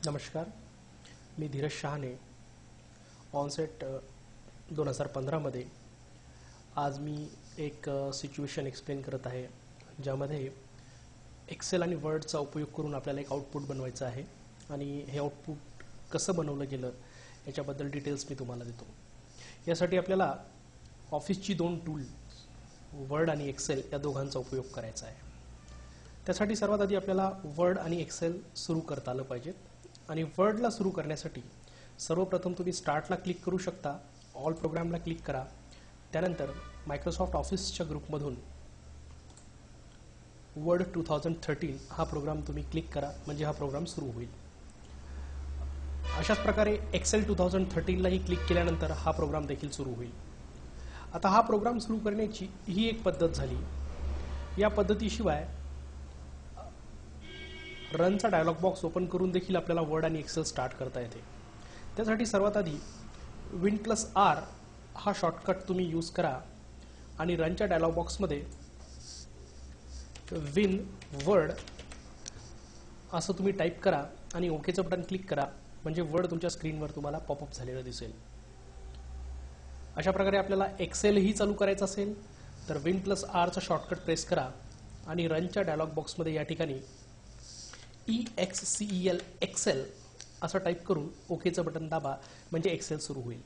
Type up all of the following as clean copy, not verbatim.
नमस्कार, मी धीरज शहाणे. ऑनसेट 2015 मध्ये आज मी एक सिच्युएशन एक्सप्लेन करत आहे, ज्यामध्ये एक्सेल आणि वर्डचा उपयोग करून आपल्याला एक आउटपुट बनवायचं आहे आणि हे आउटपुट कसं बनवलं गेलं याच्याबद्दल डिटेल्स मी तुम्हाला देतो. यासाठी आपल्याला ऑफिसची दोन टूल्स वर्ड आणि एक्सेल या दोघांचा उपयोग करायचा आहे. त्यासाठी सर्वात आधी आपल्याला वर्ड आणि एक्सेल सुरू करता आलं पाहिजे. आणि वर्डला सुरू करण्यासाठी सर्वप्रथम तुम्ही स्टार्टला क्लिक करू शकता, ऑल प्रोग्रामला क्लिक करा. त्यानंतर मायक्रोसॉफ्ट ऑफिसच्या ग्रुपमधून वर्ड 2013 हा प्रोग्राम तुम्ही क्लिक करा, म्हणजे हा प्रोग्राम सुरू होईल. अशाच प्रकारे एक्सेल 2013लाही क्लिक केल्यानंतर हा प्रोग्राम देखील सुरू होईल. आता हा प्रोग्राम सुरू करण्याची ही एक पद्धत झाली. या पद्धतीशिवाय रनचा डायलॉग बॉक्स ओपन करून देखील आपल्याला वर्ड आणि एक्सेल स्टार्ट करता येते. त्यासाठी सर्वात आधी Win+R हा शॉर्टकट तुम्ही यूज करा आणि रनच्या डायलॉग बॉक्समध्ये विन वर्ड असं तुम्ही टाईप करा आणि ओकेचं बटन क्लिक करा, म्हणजे वर्ड तुमच्या स्क्रीनवर तुम्हाला पॉपअप झालेलं दिसेल. अशा प्रकारे आपल्याला एक्सेलही चालू करायचं असेल तर Win+R शॉर्टकट प्रेस करा आणि रनच्या डायलॉग बॉक्समध्ये या ठिकाणी EXCEL एक्सेल असं टाईप करून ओकेचं बटन दाबा, म्हणजे एक्सेल सुरू होईल.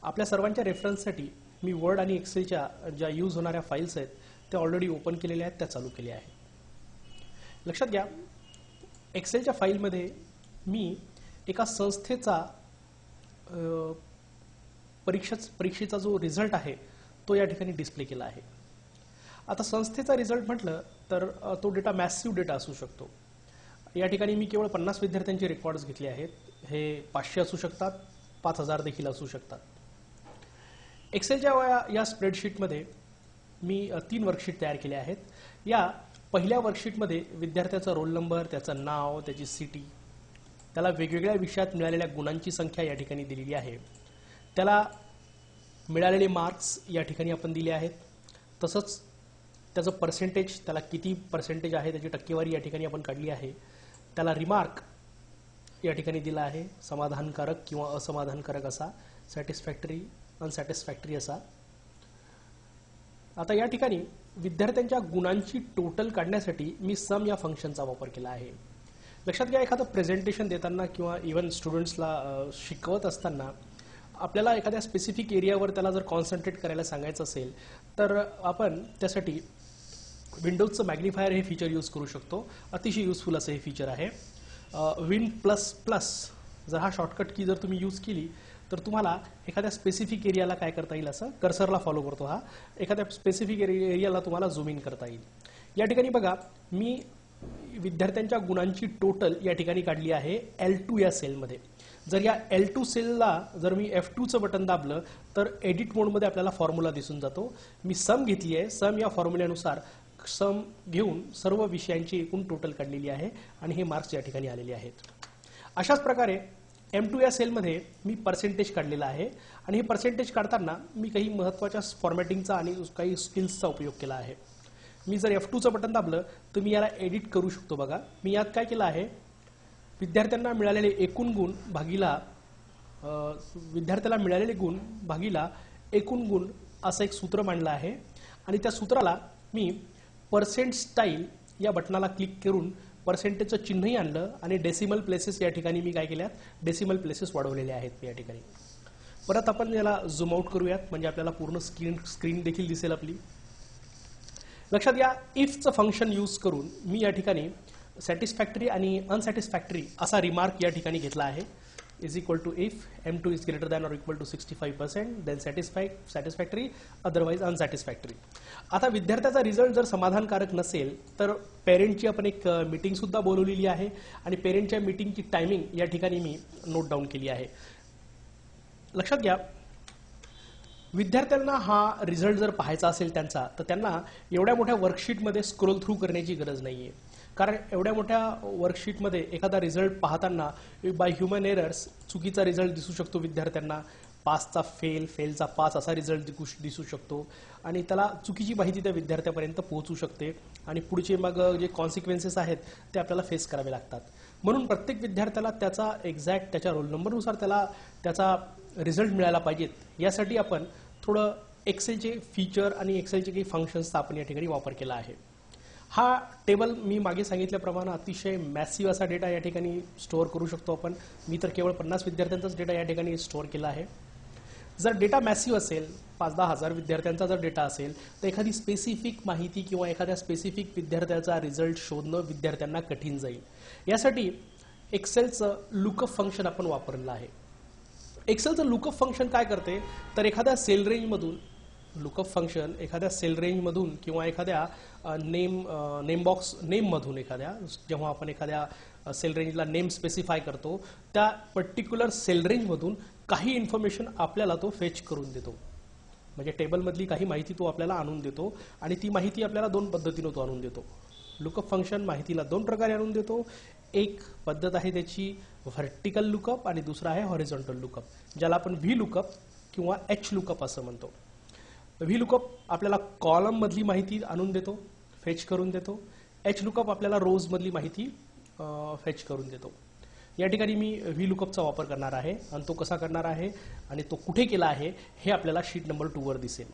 आपल्या सर्वांच्या रेफरन्ससाठी मी वर्ड आणि एक्सेलच्या ज्या यूज होणाऱ्या फाईल्स आहेत त्या ऑलरेडी ओपन केलेल्या आहेत, त्या चालू केल्या आहेत. लक्षात घ्या, एक्सेलच्या फाईलमध्ये मी एका संस्थेचा परीक्षेचा जो रिझल्ट आहे तो या ठिकाणी डिस्प्ले केला आहे. आता संस्थेचा रिझल्ट म्हटलं तर तो डेटा मॅसिव्ह डेटा असू शकतो. या ठिकाणी मी केवळ 50 विद्यार्थ्यांचे रेकॉर्ड्स घेतले आहेत. हे 500 असू शकतात, 5000 देखील असू शकतात. एक्सेलच्या या स्प्रेडशीटमध्ये मी 3 वर्कशीट तयार केल्या आहेत. या पहिल्या वर्कशीटमध्ये विद्यार्थ्याचा रोल नंबर, त्याचं नाव, त्याची सिटी, त्याला वेगवेगळ्या विषयात मिळालेल्या गुणांची संख्या या ठिकाणी दिलेली आहे. त्याला मिळालेले मार्क्स या ठिकाणी आपण दिले आहेत. तसंच त्याचं पर्सेंटेज, त्याला किती पर्सेंटेज आहे त्याची टक्केवारी या ठिकाणी आपण काढली आहे. त्याला रिमार्क या ठिकाणी दिला आहे, समाधानकारक किंवा असमाधानकारक असा, सॅटिस्फॅक्टरी, अनसॅटिस्फॅक्टरी असा. आता या ठिकाणी विद्यार्थ्यांच्या गुणांची टोटल काढण्यासाठी मी सम या फंक्शनचा वापर केला आहे. लक्षात घ्या, एखादं प्रेझेंटेशन देताना किंवा इव्हन स्टुडंट्सला शिकवत असताना आपल्याला एखाद्या स्पेसिफिक एरियावर त्याला जर कॉन्सन्ट्रेट करायला सांगायचं असेल तर आपण त्यासाठी विंडोजचं मॅग्निफायर हे फीचर यूज करू शकतो. अतिशय युजफुल असं हे फीचर आहे. Win++ जर हा शॉर्टकट की जर तुम्ही यूज केली तर तुम्हाला एखाद्या स्पेसिफिक एरियाला काय करता येईल, असं कर्सरला फॉलो करतो हा, एखाद्या स्पेसिफिक एरियाला तुम्हाला झूम इन करता येईल. या ठिकाणी बघा, मी विद्यार्थ्यांच्या गुणांची टोटल या ठिकाणी काढली आहे L2 या सेलमध्ये. जर या L2 सेलला जर मी F2चं बटन दाबलं तर एडिट मोडमध्ये आपल्याला फॉर्म्युला दिसून जातो. मी सम घेतली आहे. सम या फॉर्म्युल्यानुसार सम घेऊन सर्व विषयांची एकूण टोटल काढलेली आहे आणि हे मार्क्स या ठिकाणी आलेले आहेत. अशाच प्रकारे M2 या सेलमध्ये मी पर्सेंटेज काढलेला आहे आणि हे पर्सेंटेज काढताना मी काही महत्त्वाच्या फॉर्मॅटिंगचा आणि काही स्किल्सचा उपयोग केला आहे. मी जर F2चं बटन दाबलं तर मी याला एडिट करू शकतो. बघा, मी यात काय केलं आहे, विद्यार्थ्यांना मिळालेले एकूण गुण भागीला विद्यार्थ्याला मिळालेले गुण भागीला एकूण गुण असं एक सूत्र मांडलं आहे आणि त्या सूत्राला मी पर्सेंट स्टाईल या बटनाला क्लिक करून पर्सेंटेजचं चिन्हही आणलं आणि डेसिमल प्लेसेस या ठिकाणी मी काय केल्यात, डेसिमल प्लेसेस वाढवलेले आहेत या ठिकाणी. परत आपण याला झूम आउट करूयात, म्हणजे आपल्याला पूर्ण स्क्रीन देखील दिसेल आपली. लक्षात घ्या, इफचं फंक्शन यूज करून मी या ठिकाणी सॅटिस्फॅक्टरी आणि अनसॅटिस्फॅक्टरी असा रिमार्क या ठिकाणी घेतला आहे. Is equal to if M2 is greater than or equal to 65%, then satisfactory, otherwise unsatisfactory. आता विद्यार्थ्याचा रिझल्ट जर समाधानकारक नसेल तर पेरेंटची आपण एक मीटिंग सुद्धा बोलवलेली आहे आणि पेरेंटच्या मीटिंगची टायमिंग या ठिकाणी मी नोट डाऊन केली आहे. लक्षात घ्या, विद्यार्थ्यांना हा रिझल्ट जर पाहायचा असेल त्यांचा, तर त्यांना एवढ्या मोठ्या वर्कशीटमध्ये स्क्रोल थ्रू करण्याची गरज नाही आहे. कारण एवढ्या मोठ्या वर्कशीटमध्ये एखादा रिझल्ट पाहताना बाय ह्युमन एरर्स चुकीचा रिझल्ट दिसू शकतो विद्यार्थ्यांना. पासचा फेल, फेलचा पास असा रिझल्ट दिसू शकतो आणि त्याला चुकीची माहिती त्या विद्यार्थ्यापर्यंत पोहोचू शकते आणि पुढचे मग जे कॉन्सिक्वेन्सेस आहेत ते आपल्याला फेस करावे लागतात. म्हणून प्रत्येक विद्यार्थ्याला त्याचा एक्झॅक्ट त्याच्या रोल नंबरनुसार त्याला त्याचा रिझल्ट मिळायला पाहिजेत यासाठी आपण थोडं एक्सेलचे फीचर आणि एक्सेलचे काही फंक्शन्सचा आपण या ठिकाणी वापर केला आहे. हा टेबल मी मागे सांगितल्याप्रमाणे अतिशय मॅसिव्ह असा डेटा या ठिकाणी स्टोअर करू शकतो आपण. मी तर केवळ 50 विद्यार्थ्यांचाच डेटा या ठिकाणी स्टोअर केला आहे. जर डेटा मॅसिव्ह असेल, 5-10 हजार विद्यार्थ्यांचा जर डेटा असेल तर एखादी स्पेसिफिक माहिती किंवा एखाद्या स्पेसिफिक विद्यार्थ्याचा रिझल्ट शोधणं विद्यार्थ्यांना कठीण जाईल. यासाठी एक्सेलचं लुकअप फंक्शन आपण वापरलं आहे. एक्सेलचं लुकअप फंक्शन काय करते तर एखाद्या सेल रेंजमधून लुकअप फंक्शन एखाद्या सेल रेंजमधून किंवा एखाद्या नेममधून एखाद्या जेव्हा आपण एखाद्या सेल रेंजला नेम स्पेसिफाय करतो त्या पर्टिक्युलर सेल रेंजमधून काही इन्फॉर्मेशन आपल्याला तो फेच करून देतो. म्हणजे टेबलमधली काही माहिती तो आपल्याला आणून देतो आणि ती माहिती आपल्याला 2 पद्धतीने तो आणून देतो. लुकअप फंक्शन माहितीला 2 प्रकारे आणून देतो. एक पद्धत आहे त्याची व्हर्टिकल लुकअप आणि दुसरा आहे हॉरिझॉन्टल लुकअप, ज्याला आपण व्ही लुकअप किंवा एच लुकअप असं म्हणतो. व्ही लुकअप आपल्याला कॉलम मधली माहिती आणून देतो, फेच करून देतो. एच लुकअप आपल्याला रोज मधली माहिती फेच करून देतो. या ठिकाणी मी व्ही लुकअपचा वापर करणार आहे आणि तो कसा करणार आहे आणि तो कुठे केला आहे हे आपल्याला शीट नंबर 2 वर दिसेल.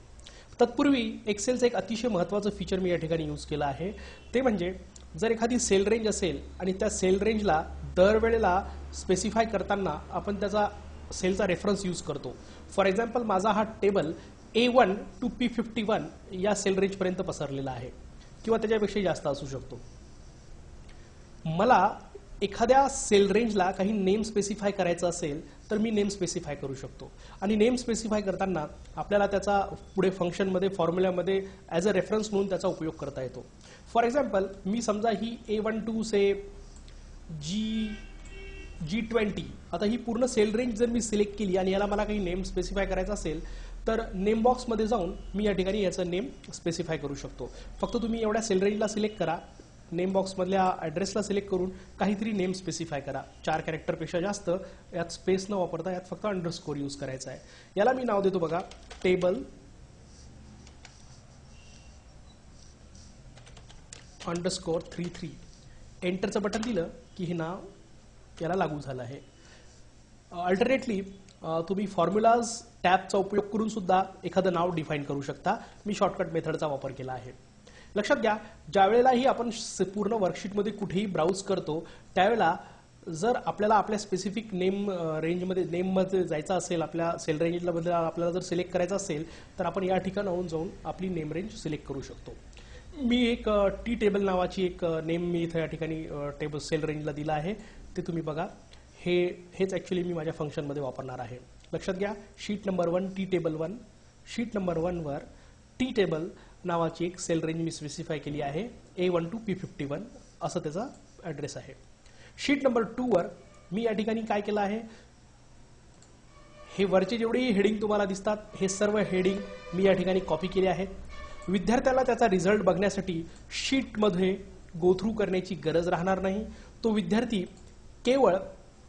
तत्पूर्वी एक्सेलचं एक अतिशय महत्त्वाचं फीचर मी या ठिकाणी यूज केलं आहे. ते म्हणजे जर एखादी सेल रेंज असेल आणि त्या सेल रेंजला दरवेळेला स्पेसिफाय करताना आपण त्याचा सेलचा रेफरन्स यूज करतो. फॉर एक्झाम्पल माझा हा टेबल A1 to P51 या सेल रेंजपर्यंत पसरलेला आहे किंवा त्याच्यापेक्षा जास्त असू शकतो. मला एखाद्या सेल रेंजला काही नेम स्पेसिफाय करायचं असेल तर मी नेम स्पेसिफाय करू शकतो आणि नेम स्पेसिफाय करताना आपल्याला त्याचा पुढे फंक्शनमध्ये फॉर्म्युल्यामध्ये ॲज अ रेफरन्स म्हणून त्याचा उपयोग करता येतो. फॉर एक्झाम्पल मी समजा ही A12 से G20 आता ही पूर्ण सेल रेंज जर मी सिलेक्ट केली आणि याला मला काही नेम स्पेसिफाय करायचा असेल तर नेम बॉक्समध्ये जाऊन मी या ठिकाणी याचं नेम स्पेसिफाय करू शकतो. फक्त तुम्ही एवढ्या सेल रेंजला सिलेक्ट करा, नेम बॉक्समधल्या ॲड्रेसला सिलेक्ट करून काहीतरी नेम स्पेसिफाय करा. 4 कॅरेक्टरपेक्षा जास्त यात स्पेस न वापरता यात फक्त अंडरस्कोर यूज करायचा आहे. याला मी नाव देतो बघा टेबल अंडरस्कोर 33. एंटरचं बटन दिलं की हे नाव याला लागू झालं आहे. अल्टरनेटली तुम्ही फॉर्म्युलाज टॅबचा उपयोग करून सुद्धा एखादं नाव डिफाईन करू शकता. मी शॉर्टकट मेथडचा वापर केला आहे. लक्षात घ्या, ज्यावेळेलाही आपण पूर्ण वर्कशीटमध्ये कुठेही ब्राउज करतो त्यावेळेला जर आपल्याला आपल्या स्पेसिफिक नेममध्ये जायचं असेल, आपल्या सेल रेंजमध्ये आपल्याला जर सिलेक्ट करायचं असेल तर आपण या ठिकाणाहून जाऊन आपली नेम रेंज सिलेक्ट करू शकतो. मी एक टी टेबल नावाची एक नेम मी इथं या ठिकाणी टेबल सेल रेंजला दिला आहे, ते तुम्ही बघा. हेच ॲक्च्युली मी माझ्या फंक्शनमध्ये वापरणार आहे. लक्षात घ्या, sheet number 1 tea table 1. Sheet number 1 वर टी टेबल नावाची एक सेल रेंज मी स्पेसिफाय केली आहे. A1 to P51 असं त्याचा ॲड्रेस आहे. शीट नंबर 2 वर मी या ठिकाणी काय केलं आहे, हे वरचे जेवढेही हेडिंग तुम्हाला दिसतात हे सर्व हेडिंग मी या ठिकाणी कॉपी केले आहेत. विद्यार्थ्याला त्याचा रिझल्ट बघण्यासाठी शीटमध्ये गो थ्रू करण्याची गरज राहणार नाही. तो विद्यार्थी केवळ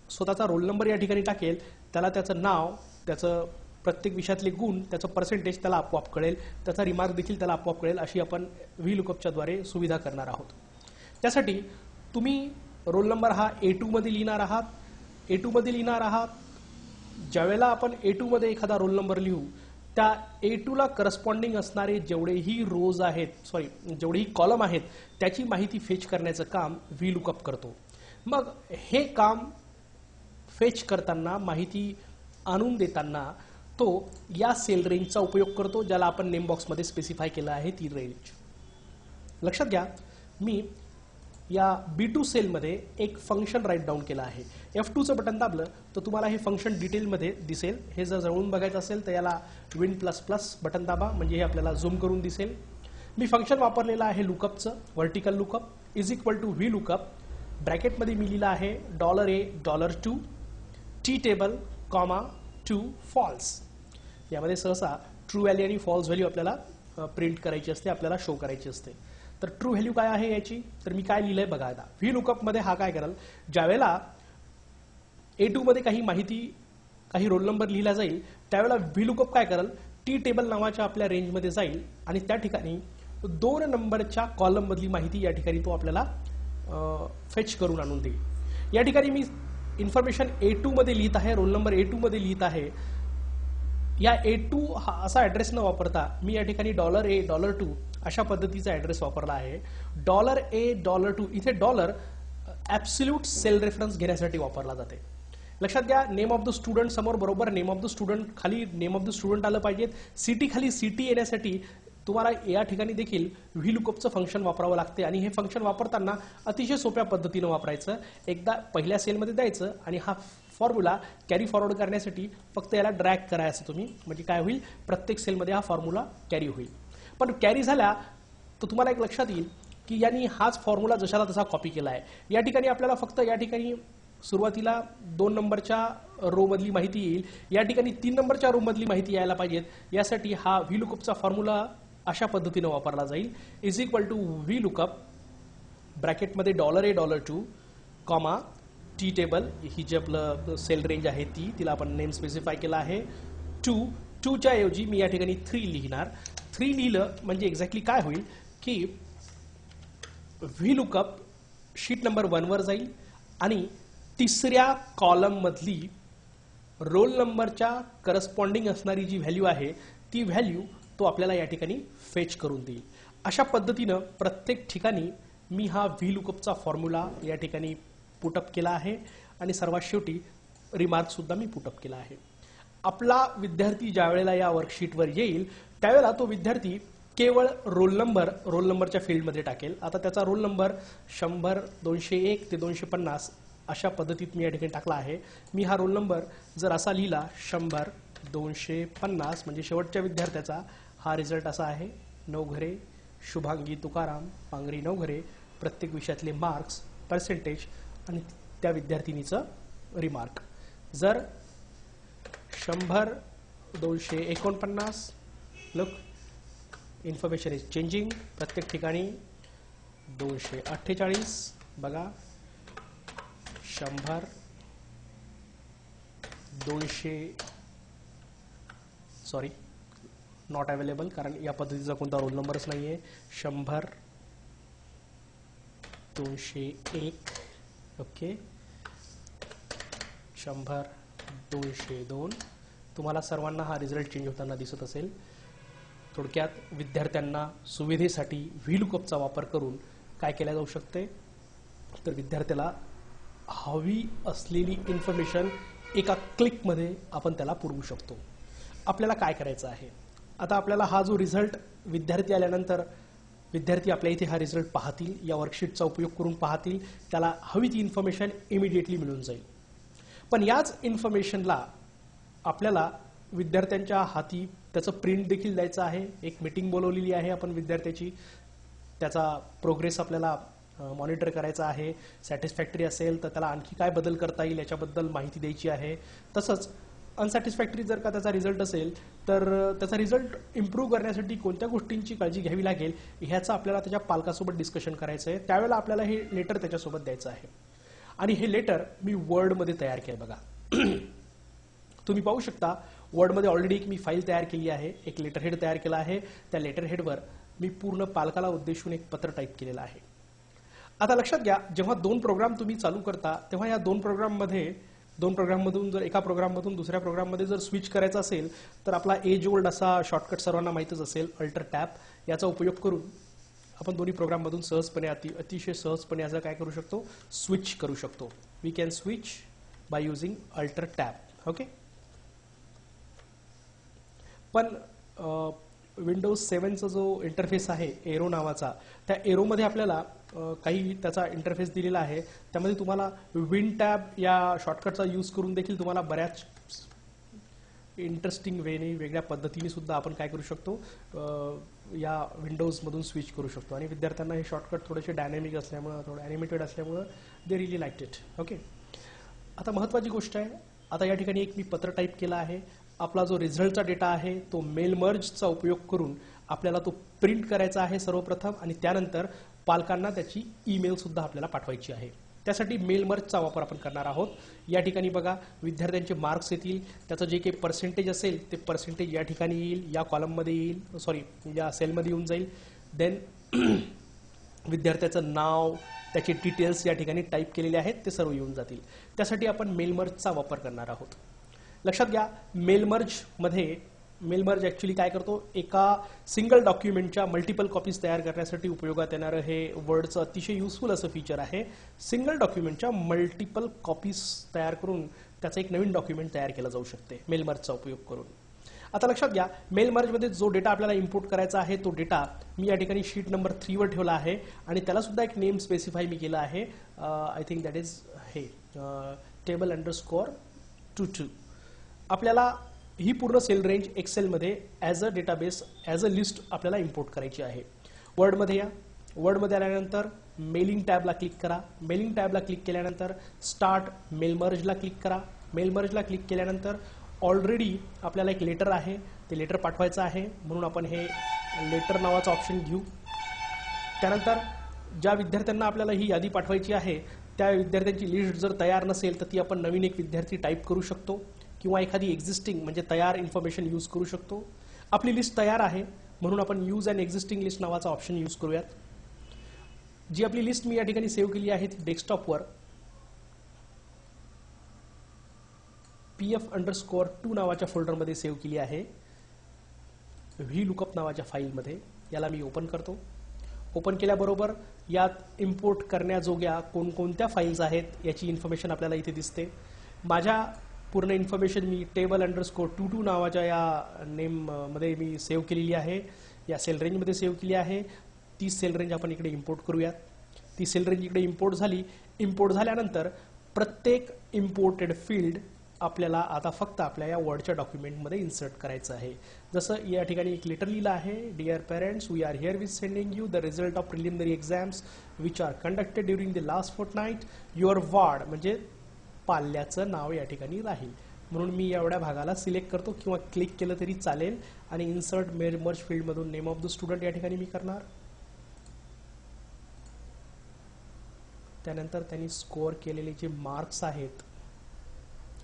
स्वतःचा रोल नंबर या ठिकाणी टाकेल, त्याला त्याचं नाव, त्याचं प्रत्येक विषयातले गुण, त्याचं पर्सेंटेज त्याला आपोआप कळेल, त्याचा रिमार्क देखील त्याला आपोआप कळेल, अशी आपण व्ही लुकअपच्या द्वारे सुविधा करणार आहोत. त्यासाठी तुम्ही रोल नंबर हा A2 मध्ये लिहिणार आहात. A2 मध्ये लिहिणार आहात. ज्यावेळेला आपण A2 मध्ये एखादा रोल नंबर लिहू त्या A2 ला करस्पॉन्डिंग असणारे जेवढेही रोज आहेत, जेवढेही कॉलम आहेत त्याची माहिती फेच करण्याचं काम व्ही लुकअप करतो. मग हे काम फेच करताना, माहिती आणून देताना तो या सेल रेंजचा उपयोग करतो ज्याला आपण नेम बॉक्समध्ये स्पेसिफाय केलं आहे ती रेंज. लक्षात घ्या, मी या B2 सेलमध्ये एक फंक्शन राईट डाऊन केलं आहे. F2चं बटन दाबलं तर तुम्हाला हे फंक्शन डिटेलमध्ये दिसेल. हे जर जवळून बघायचं असेल तर याला Win++ बटन दाबा, म्हणजे हे आपल्याला झूम करून दिसेल. मी फंक्शन वापरलेलं आहे लुकअपचं, vertical lookup is equal to V lookup. ब्रॅकेटमध्ये मी लिहिलं आहे $A $2 T table comma two false. यामध्ये सहसा ट्रू व्हॅल्यू आणि फॉल्स व्हॅल्यू आपल्याला प्रिंट करायची असते, आपल्याला शो करायची असते. तर ट्रू व्हॅल्यू काय आहे याची, तर मी काय लिहिलंय बघा. आता व्ही लुकअपमध्ये हा काय करेल, ज्यावेळेला A2 मध्ये काही माहिती, काही रोल नंबर लिहिला जाईल त्यावेळेला व्हीलुकअप काय करेल, टी टेबल नावाच्या आपल्या रेंजमध्ये जाईल आणि त्या ठिकाणी 2 नंबरच्या कॉलम मधली माहिती या ठिकाणी तो आपल्याला फेच करून आणून देईल। या ठिकाणी मी इन्फॉर्मेशन A2 मध्ये लिहित आहे, रोल नंबर A2 मध्ये लिहित आहे। या A2 हा असा ॲड्रेस न वापरता मी या ठिकाणी $A $2 अशा पद्धतीचा ॲड्रेस वापरला आहे। $A $2 इथे डॉलर ॲब्सोल्यूट सेल रेफरन्स घेण्यासाठी वापरला जाते। लक्षात घ्या, नेम ऑफ द स्टुडंट समोर बरोबर नेम ऑफ द स्टुडंट खाली नेम ऑफ द स्टुडंट आलं पाहिजे। सिटी खाली सिटी येण्यासाठी तुम्हाला या ठिकाणी देखील व्हीलुकअपचं फंक्शन वापरावं लागते आणि हे फंक्शन वापरताना अतिशय सोप्या पद्धतीने वापरायचं। एकदा पहिल्या सेलमध्ये द्यायचं आणि हा फॉर्म्युला कॅरी फॉरवर्ड करण्यासाठी फक्त याला ड्रॅग करायचं तुम्ही, म्हणजे काय होईल, प्रत्येक सेलमध्ये हा फॉर्म्युला कॅरी होईल। पण कॅरी झाला तर तुम्हाला एक लक्षात येईल की यांनी हाच फॉर्म्युला जशाला तसा कॉपी केला आहे। या ठिकाणी आपल्याला फक्त या ठिकाणी सुरुवातीला 2 नंबरच्या रो मधली माहिती येईल, या ठिकाणी 3 नंबरच्या रो मधली माहिती यायला पाहिजेत। यासाठी हा व्हीलुकअपचा फॉर्म्युला अशा पद्धतीने वापरला जाईल, इज इक्वल टू व्हीलुकअप ब्रॅकेटमध्ये $A $2 कॉमा टी टेबल, ही जी आपलं सेल रेंज आहे तिला आपण नेम स्पेसिफाय केला आहे 2 च्या ऐवजी मी या ठिकाणी 3 लिहिणार। 3 लिहिलं म्हणजे एक्झॅक्टली काय होईल की व्हीलुकअप शीट नंबर 1 वर जाईल आणि तिसऱ्या कॉलम मधली रोल नंबरच्या करस्पॉन्डिंग असणारी जी व्हॅल्यू आहे ती व्हॅल्यू तो आपल्याला या ठिकाणी फेच करून देईल। अशा पद्धतीनं प्रत्येक ठिकाणी मी हा व्हीलुकअपचा फॉर्म्युला या ठिकाणी पुटअप केला आहे आणि सर्वात शेवटी रिमार्क सुद्धा मी पुटअप केला आहे। आपला विद्यार्थी ज्या वेळेला या वर्कशीटवर येईल त्यावेळेला तो विद्यार्थी केवळ रोल नंबरच्या फील्डमध्ये टाकेल। आता त्याचा रोल नंबर 100 201 ते 250 अशा पद्धतीत मी या ठिकाणी टाकला आहे। मी हा रोल नंबर जर असा लिहिला 100 250 म्हणजे शेवटच्या विद्यार्थ्याचा हा रिझल्ट असा आहे, नवघरे शुभांगी तुकाराम पांगरी नवघरे, प्रत्येक विषयातले मार्क्स पर्सेंटेज आणि त्या विद्यार्थिनीचं रिमार्क। जर 100 249 लुक इन्फॉर्मेशन इज चेंजिंग, प्रत्येक ठिकाणी 248 बघा 100 200 नॉट अवेलेबल कारण या पद्धतीचा कोणता रोल नंबरच नाही आहे। 100 201 ओके 100 202 तुम्हाला सर्वांना हा रिझल्ट चेंज होताना दिसत असेल। थोडक्यात विद्यार्थ्यांना सुविधेसाठी व्हीलुकअपचा वापर करून काय केले जाऊ शकते, तर विद्यार्थ्याला हवी असलेली इन्फॉर्मेशन एका क्लिकमध्ये आपण त्याला पुरवू शकतो। आपल्याला काय करायचं आहे, आता आपल्याला हा जो रिझल्ट विद्यार्थी आल्यानंतर विद्यार्थी आपल्या इथे हा रिझल्ट पाहतील, या वर्कशीटचा उपयोग करून पाहतील, त्याला हवी ती इन्फॉर्मेशन इमिडिएटली मिळून जाईल। पण याच इन्फॉर्मेशनला आपल्याला विद्यार्थ्यांच्या हाती त्याचं प्रिंट देखील द्यायचं आहे। एक मीटिंग बोलवलेली आहे आपण विद्यार्थ्याची, त्याचा प्रोग्रेस आपल्याला मॉनिटर करायचा आहे। सॅटिस्फॅक्टरी असेल तर त्याला आणखी काय बदल करता येईल याच्याबद्दल माहिती द्यायची आहे। तसंच अनसॅटिस्फॅक्टरी जर का त्याचा रिझल्ट असेल तर त्याचा रिझल्ट इम्प्रूव्ह करण्यासाठी कोणत्या गोष्टींची काळजी घ्यावी लागेल ह्याचं आपल्याला त्याच्या पालकासोबत डिस्कशन करायचं आहे। त्यावेळेला आपल्याला हे लेटर त्याच्यासोबत द्यायचं आहे आणि हे लेटर मी वर्डमध्ये तयार केलं बघा। तुम्ही पाहू शकता वर्डमध्ये ऑलरेडी एक मी फाईल तयार केली आहे, एक लेटर हेड तयार केला आहे। त्या लेटर हेडवर मी पूर्ण पालकाला उद्देशून एक पत्र टाईप केलेलं आहे। आता लक्षात घ्या, जेव्हा 2 प्रोग्राम तुम्ही चालू करता तेव्हा या 2 प्रोग्राममधून जर एका प्रोग्राममधून दुसऱ्या प्रोग्राममध्ये जर स्विच करायचं असेल तर आपला एज ओल्ड असा शॉर्टकट सर्वांना माहीतच असेल, अल्टर टॅब, याचा उपयोग करून आपण दोन्ही प्रोग्राममधून सहजपणे अतिशय सहजपणे याचा काय करू शकतो, स्विच करू शकतो। We can switch by using alter tab okay. पण विंडोज 7चा जो इंटरफेस आहे एरो नावाचा, त्या एरोमध्ये आपल्याला काही त्याचा इंटरफेस दिलेला आहे। त्यामध्ये तुम्हाला विन टॅब या शॉर्टकटचा यूज करून देखील तुम्हाला बऱ्याच इंटरेस्टिंग वेने वेगळ्या पद्धतीने सुद्धा आपण काय करू शकतो, या विंडोजमधून स्विच करू शकतो। आणि विद्यार्थ्यांना हे शॉर्टकट थोडेसे डायनॅमिक असल्यामुळे, थोडे ॲनिमेटेड असल्यामुळे दे रिली लाईक्ड इट ओके। आता महत्त्वाची गोष्ट आहे, आता या ठिकाणी एक मी पत्र टाईप केलं आहे। आपला जो रिझल्टचा डेटा आहे तो मेल मर्जचा उपयोग करून आपल्याला तो प्रिंट करायचा आहे सर्वप्रथम, आणि त्यानंतर पालकांना त्याची ईमेल सुद्धा आपल्याला पाठवायची आहे। त्यासाठी मेल मर्जचा वापर आपण करणार आहोत. या ठिकाणी बघा विद्यार्थ्यांचे मार्क्स येतील, त्याचं जे काही पर्सेंटेज असेल ते पर्सेंटेज या ठिकाणी येईल, या कॉलममध्ये येईल, सॉरी या सेलमध्ये येऊन जाईल. देन विद्यार्थ्याचं नाव, त्याचे डिटेल्स या ठिकाणी टाईप केलेले आहेत ते सर्व येऊन जातील. त्यासाठी आपण मेल मर्जचा वापर करणार आहोत. लक्षात घ्या, मेल मर्ज ॲक्च्युली काय करतो, एका सिंगल डॉक्युमेंटच्या मल्टिपल कॉपीज तयार करण्यासाठी उपयोगात येणारं हे वर्डचं अतिशय युजफुल असं फीचर आहे. सिंगल डॉक्युमेंटच्या मल्टिपल कॉपीज तयार करून त्याचं एक नवीन डॉक्युमेंट तयार केलं जाऊ शकते मेल मर्जचा उपयोग करून. आता लक्षात घ्या, मेल मर्जमध्ये जो डेटा आपल्याला इम्पोर्ट करायचा आहे तो डेटा मी या ठिकाणी शीट नंबर 3 वर ठेवला आहे आणि त्याला सुद्धा एक नेम स्पेसिफाय मी केला आहे. आय थिंक दॅट इज हे table_22. आपल्याला ही पूर्ण सेल रेंज एक्सेलमध्ये as a database, as a list आपल्याला इम्पोर्ट करायची आहे. वर्डमध्ये या, वर्डमध्ये आल्यानंतर मेलिंग टॅबला क्लिक करा. मेलिंग टॅबला क्लिक केल्यानंतर स्टार्ट मेल मर्जला क्लिक करा. मेल मर्जला क्लिक केल्यानंतर ऑलरेडी आपल्याला एक लेटर आहे, ते लेटर पाठवायचं आहे म्हणून आपण हे लेटर नावाचं ऑप्शन घेऊ. त्यानंतर ज्या विद्यार्थ्यांना आपल्याला ही यादी पाठवायची आहे त्या विद्यार्थ्यांची लिस्ट जर तयार नसेल तर ती आपण नवीन एक विद्यार्थी टाईप करू शकतो किंवा एखादी एक्झिस्टिंग म्हणजे तयार इन्फॉर्मेशन यूज करू शकतो. आपली लिस्ट तयार आहे म्हणून आपण यूज अँड एक्झिस्टिंग लिस्ट नावाचा ऑप्शन यूज करूयात. जी आपली लिस्ट मी या ठिकाणी सेव्ह केली आहे ती डेस्कटॉपवर pf_2 नावाच्या फोल्डरमध्ये सेव्ह केली आहे, VLOOKUP नावाच्या फाईलमध्ये. याला मी ओपन करतो. ओपन केल्याबरोबर यात इम्पोर्ट करण्याजोग्या कोणकोणत्या फाईल्स आहेत याची इन्फॉर्मेशन आपल्याला इथे दिसते. माझ्या पूर्ण इन्फॉर्मेशन मी table_22 नावाच्या या नेममध्ये मी सेव्ह केलेली आहे, या सेल रेंजमध्ये सेव्ह केली आहे. ती सेल रेंज आपण इकडे इम्पोर्ट करूयात. ती सेल रेंज इकडे इम्पोर्ट झाली. इम्पोर्ट झाल्यानंतर प्रत्येक इम्पोर्टेड फील्ड आपल्याला आता फक्त आपल्या या वर्डच्या डॉक्युमेंटमध्ये इन्सर्ट करायचं आहे. जसं या ठिकाणी एक लेटर लिहिलं आहे, dear parents, we are here with sending you the result of preliminary exams which are conducted during the last fortnight. Your ward म्हणजे पाल्याचं नाव या ठिकाणी राहील म्हणून मी एवढ्या भागाला सिलेक्ट करतो किंवा क्लिक केलं तरी चालेल आणि इन्सर्ट मर्ज फील्डमधून नेम ऑफ द स्टुडंट या ठिकाणी मी करणार. त्यानंतर त्यांनी स्कोअर केलेले जे मार्क्स आहेत,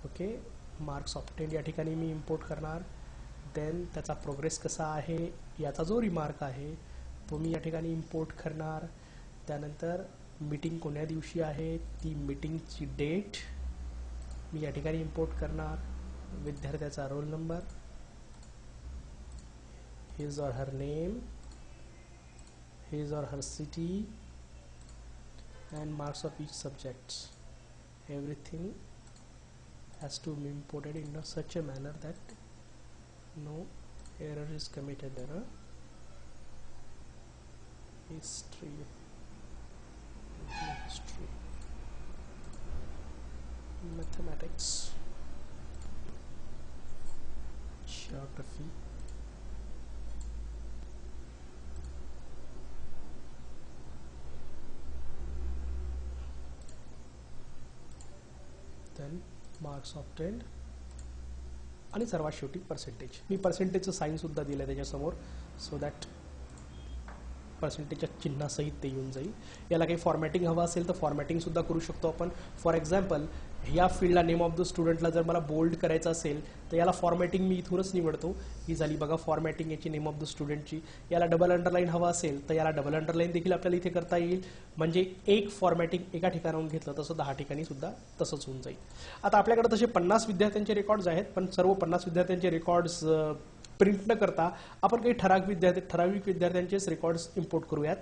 ओके, मार्क्स ऑब्टेन्ड या ठिकाणी मी इम्पोर्ट करणार. देन त्याचा प्रोग्रेस कसा आहे याचा जो रिमार्क आहे तो मी या ठिकाणी इम्पोर्ट करणार. त्यानंतर मीटिंग कोण्या दिवशी आहे ती मीटिंगची डेट मी या ठिकाणी इम्पोर्ट करणार. विद्यार्थ्याचा रोल नंबर, हिज और हर नेम, हिज और हर city and marks of each subject. Everything has to be imported in such a manner that no error is committed. History, mathematics, geography, then marks obtained आणि सर्वात शेवटी percentage. मी पर्सेंटेजचं sine सुद्धा दिलं त्याच्यासमोर so that पर्सेंटेजच्या चिन्हासहित ते येऊन जाईल. याला काही फॉर्मॅटिंग हवं असेल तर फॉर्मॅटिंग सुद्धा करू शकतो आपण. फॉर एक्झाम्पल या फील्डला नेम ऑफ द स्टुडंटला जर मला बोल्ड करायचं असेल तर याला फॉर्मॅटिंग मी इथूनच निवडतो. ही झाली बघा फॉर्मॅटिंग याची नेम ऑफ द स्टुडंटची. याला डबल अंडरलाईन हवं असेल तर याला डबल अंडरलाईन देखील आपल्याला इथे करता येईल. म्हणजे एक फॉर्मॅटिंग एका ठिकाणाहून घेतलं तसं 10 ठिकाणी सुद्धा तसंच होऊन जाईल. आता आपल्याकडे तसे 50 विद्यार्थ्यांचे रेकॉर्ड्स आहेत पण सर्व 50 विद्यार्थ्यांचे रेकॉर्ड्स प्रिंट न करता आपण काही ठराविक विद्यार्थ्यांचेच रेकॉर्ड्स इम्पोर्ट करूयात,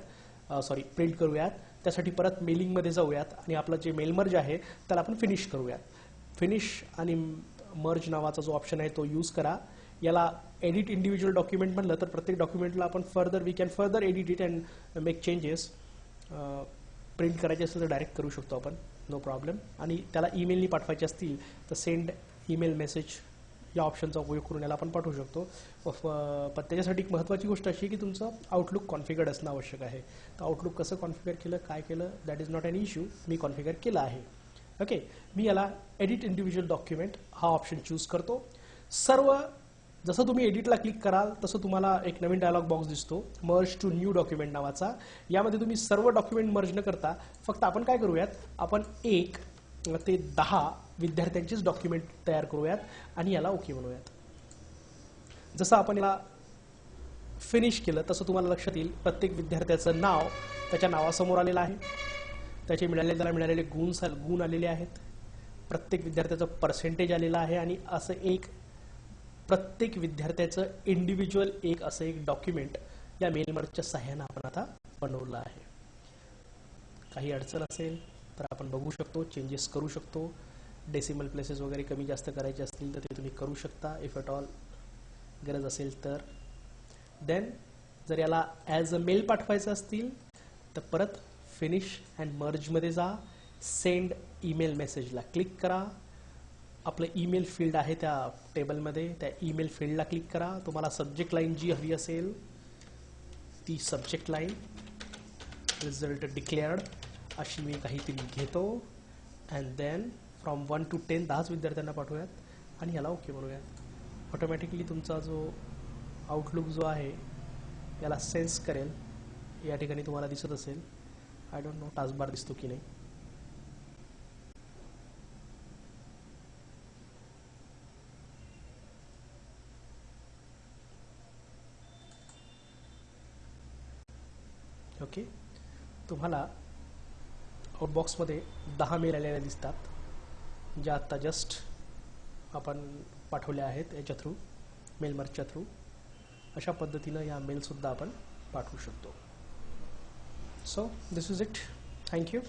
प्रिंट करूयात. त्यासाठी परत मेलिंगमध्ये जाऊयात आणि आपलं जे मेल मर्ज आहे त्याला आपण फिनिश करूयात. फिनिश आणि मर्ज नावाचा जो ऑप्शन आहे तो यूज करा. याला एडिट इंडिव्हिज्युअल डॉक्युमेंट म्हणलं तर प्रत्येक डॉक्युमेंटला आपण we can further edit it and make changes. Print करायचे असेल तर डायरेक्ट करू शकतो आपण, नो प्रॉब्लेम. आणि त्याला ईमेलनी पाठवायचे असतील तर सेंड ईमेल मेसेज या ऑप्शनचा उपयोग करून याला आपण पाठवू शकतो. पण त्याच्यासाठी एक महत्त्वाची गोष्ट अशी की तुमचं आउटलुक कॉन्फिगर्ड असणं आवश्यक आहे. तर आउटलुक कसं कॉन्फिगर केलं, काय केलं, that is not an issue. Me configure केलं आहे. ओके, मी याला एडिट इंडिव्हिज्युअल डॉक्युमेंट हा ऑप्शन चूज करतो. सर्व जसं तुम्ही एडिटला क्लिक कराल तसं तुम्हाला एक नवीन डायलॉग बॉक्स दिसतो, मर्ज टू न्यू डॉक्युमेंट नावाचा. यामध्ये तुम्ही सर्व डॉक्युमेंट मर्ज न करता फक्त आपण काय करूयात, आपण 1 ते 10 विद्यार्थ्यांचीच डॉक्युमेंट तयार करूयात आणि याला ओके म्हणूयात. जसं आपण याला फिनिश केलं तसं तुम्हाला लक्षात येईल प्रत्येक विद्यार्थ्याचं नाव त्याच्या नावासमोर आलेलं आहे, त्याला मिळालेले गुण आलेले आहेत, प्रत्येक विद्यार्थ्याचं पर्सेंटेज आलेलं आहे आणि असं एक प्रत्येक विद्यार्थ्याचं इंडिव्हिज्युअल एक असं एक डॉक्युमेंट या मेल मर्जच्या सहाय्याने आपण आता बनवलं आहे. काही अडचण असेल तर आपण बघू शकतो, चेंजेस करू शकतो. डेसिमल प्लेसेस वगैरे कमी जास्त करायचे असतील तर ते तुम्ही करू शकता इफ एट ऑल गरज असेल तर. देन जर याला ॲज अ मेल पाठवायचं असतील तर परत फिनिश अँड मर्जमध्ये जा, सेंड ईमेल मेसेजला क्लिक करा. आपलं ईमेल फील्ड आहे त्या टेबलमध्ये, त्या ईमेल फील्डला क्लिक करा. तुम्हाला सब्जेक्ट लाईन जी हवी असेल ती सब्जेक्ट लाईन रिझल्ट डिक्लेअर्ड अशी मी काहीतरी घेतो. अँड देन फ्रॉम 1 to 10 10 विद्यार्थ्यांना पाठवूयात आणि याला ओके म्हणूयात. ऑटोमॅटिकली तुमचा जो आउटलुक जो आहे याला सेन्स करेल. या ठिकाणी तुम्हाला दिसत असेल, आय डोंट नो टास्कबार दिसतो की नाही. ओके, तुम्हाला आउटबॉक्समध्ये 10 मेल आलेल्या दिसतात, ज्या आत्ता जस्ट आपण पाठवल्या आहेत याच्या थ्रू, मेल मर्जच्या थ्रू. अशा पद्धतीनं या मेलसुद्धा आपण पाठवू शकतो. So this is it. Thank you.